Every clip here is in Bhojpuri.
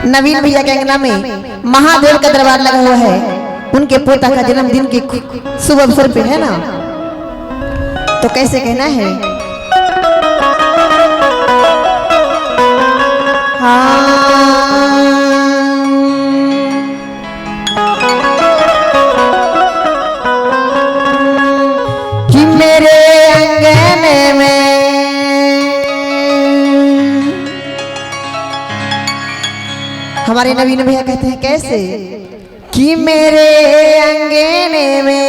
नवीन भैया के अंगना में महादेव का दरबार लगा हुआ है। उनके पोता का जन्मदिन के शुभ अवसर पे है ना, तो कैसे कहना है? कि मेरे अंगने में हमारे नवीन भैया कहते हैं कैसे कि मेरे अंगने में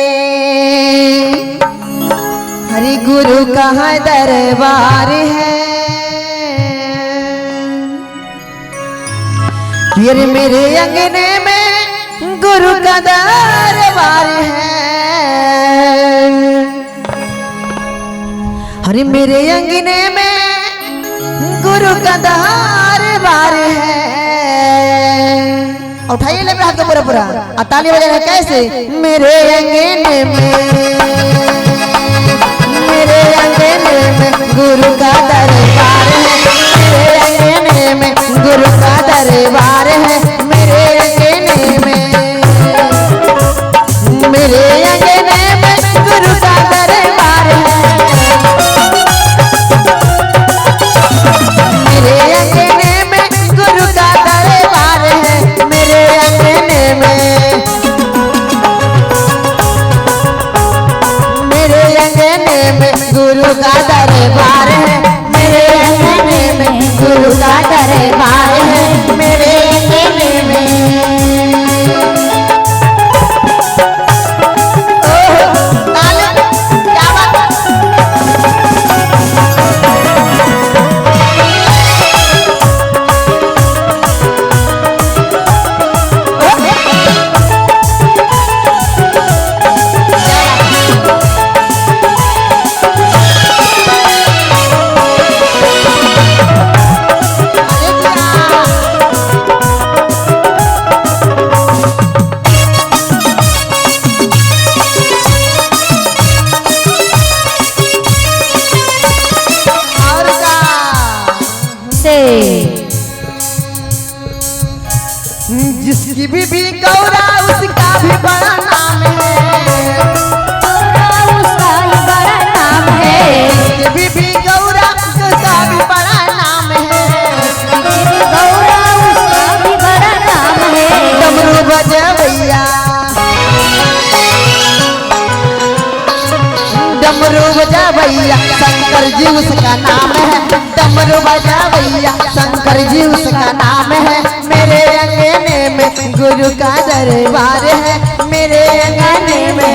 हरि गुरु का दरबार है। फिर मेरे अंगने में गुरु का दरबार है। हरि मेरे अंगने में गुरु का दरबार है। उठाइए ले हाथ को पूरा पूरा और ताली बजा रहे कैसे? मेरे अंगने में गुरु का दरबार है। मेरे अंगने में गुरु का दरबार है। मेरे अंगने में गुरु का दरबार है। मेरे अंगने में गुरु का दरबार है। मेरे अंगने में गुरु का दरबार है। मेरे अंगने में गुरु का दरबार है। मेरे अंगने में जिसकी भी गौरा उसका भी बड़ा नाम है। उसका ही बड़ा नाम है। जिसकी भी गौरा उसका भी बड़ा नाम है। गौरा उसका भी बड़ा नाम है। डमरू बजवैया शंकर जी उसका नाम है। डमरू बजवैया शंकर जी उसका नाम है। मेरे अंगने में गुरु का दरबार है। मेरे अंगने में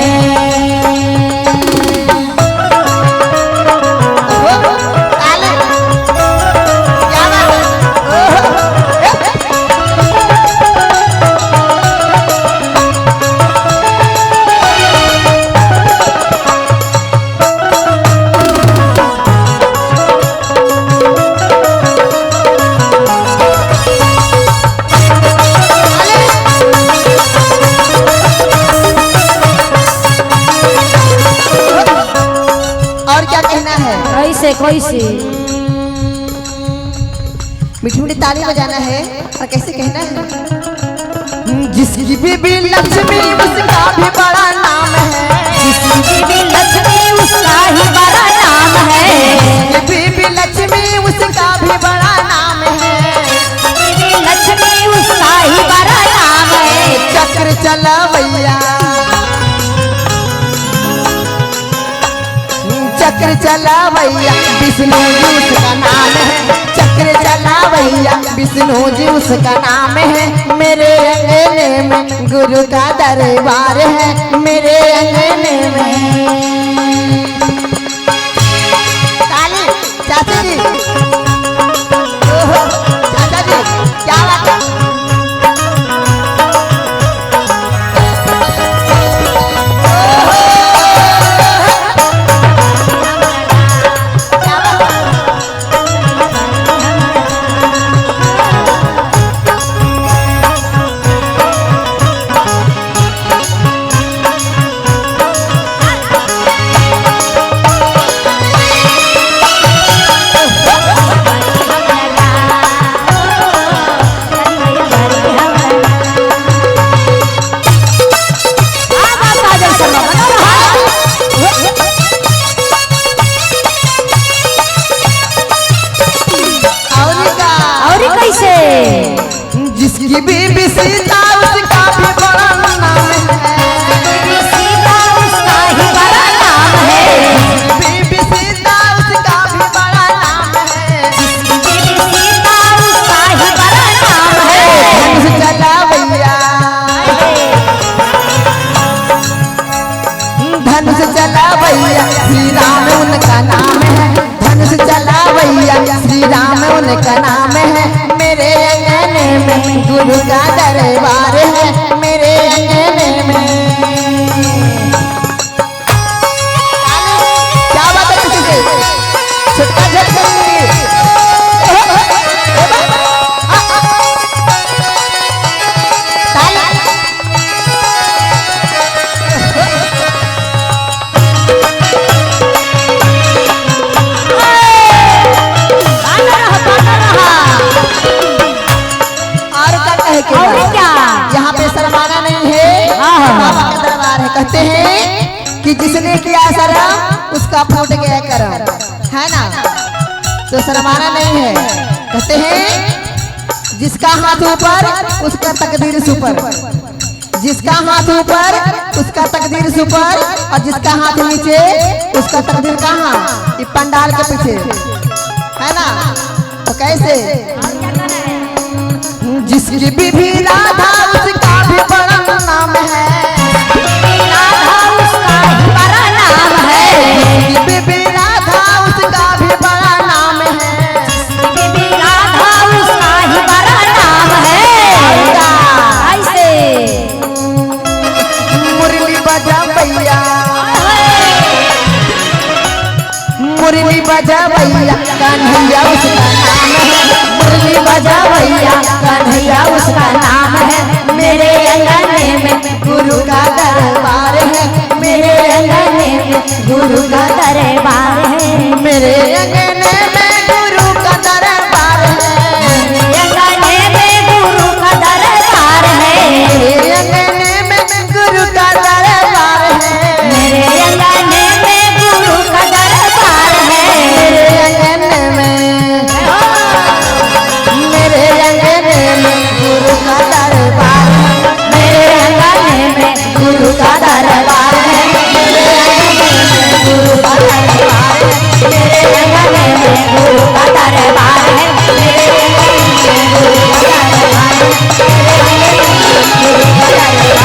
कैसे मीठी मीठी ताली बजाना है और कैसे कहना है? जिसकी भी लक्ष्मी उसका भी बड़ा नाम है। जिसकी भी लक्ष्मी उसका ही बड़ा नाम है। जिसकी लक्ष्मी उसका भी बड़ा नाम है। लक्ष्मी उसका ही बड़ा नाम है। चक्र चलावैया चक्र चलावैया विष्णु जी उसका नाम है। चक्र चलावैया विष्णु जी उसका नाम है। मेरे अंगने में गुरु का दरबार है। मेरे अंगने में ताली चाचा जी चाचा जी क्या बात है? जिसकी बीबी सीता उसका भी बड़ा नाम है, सीता उसका ही बड़ा नाम है, बीबी सीता उसका भी बड़ा नाम है, सीता उसका ही बड़ा नाम है। धनुष चला भैया, धनुष चला भैया श्री राम उनका नाम है, धनुष चला भैया श्री राम उनका नाम है। मेरे अंगने में गुरु का दरबार है, मेरे अंगने में। क्या बात है किसी से छुटका झट करेंगे। और क्या यहाँ पे शर्माना नहीं है, बाबा का दरबार है। कहते हैं कि जिसने किया शर्म उसका फूट गया करम, है ना, तो शर्माना नहीं है। कहते हैं जिसका हाथ ऊपर उसका तकदीर सुपर, जिसका हाथ ऊपर उसका तकदीर सुपर, और जिसका हाथ नीचे उसका तकदीर कहाँ, ये पंडाल के पीछे, है ना। तो कैसे जिसकी बीबी राधा उसका भी बड़ा नाम है, राधा उसका ही बड़ा नाम है, जिसकी बीबी राधा उसका भी बड़ा नाम है, बीबी राधा उसका ही बड़ा नाम है। ऐसे मुरली बजा भैया, मुरली बजा भैया कन्हैया उसका नाम है, मुरली बजा भैया कन्हैया उसका नाम है। मेरे अंगने में गुरु का दरबार है, मेरे अंगने में गुरु का दरबार है, मेरे अंगने में गुरु का दरबार है, अंगने में गुरु का दरबार है, मेरे अंगने में गुरु का दरबार है, मेरे अंगने में गुरु का दरबार है, मेरे अंगने में, मेरे अंगने में गुरु का दरबार है, मेरे अंगने में गुरु का दरबार है, मेरे अंगने में गुरु का दरबार है, मेरे अंगने में गुरु का दरबार है, मेरे अंगने में गुरु का दरबार है, मेरे अंगने में गुरु का दरबार है।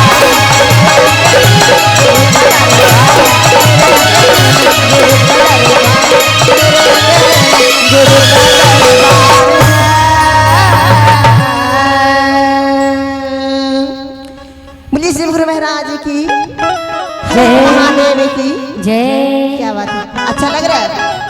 बोलिए शिव गुरु महाराज की, महादेव की। जय। क्या बात है, अच्छा लग रहा है।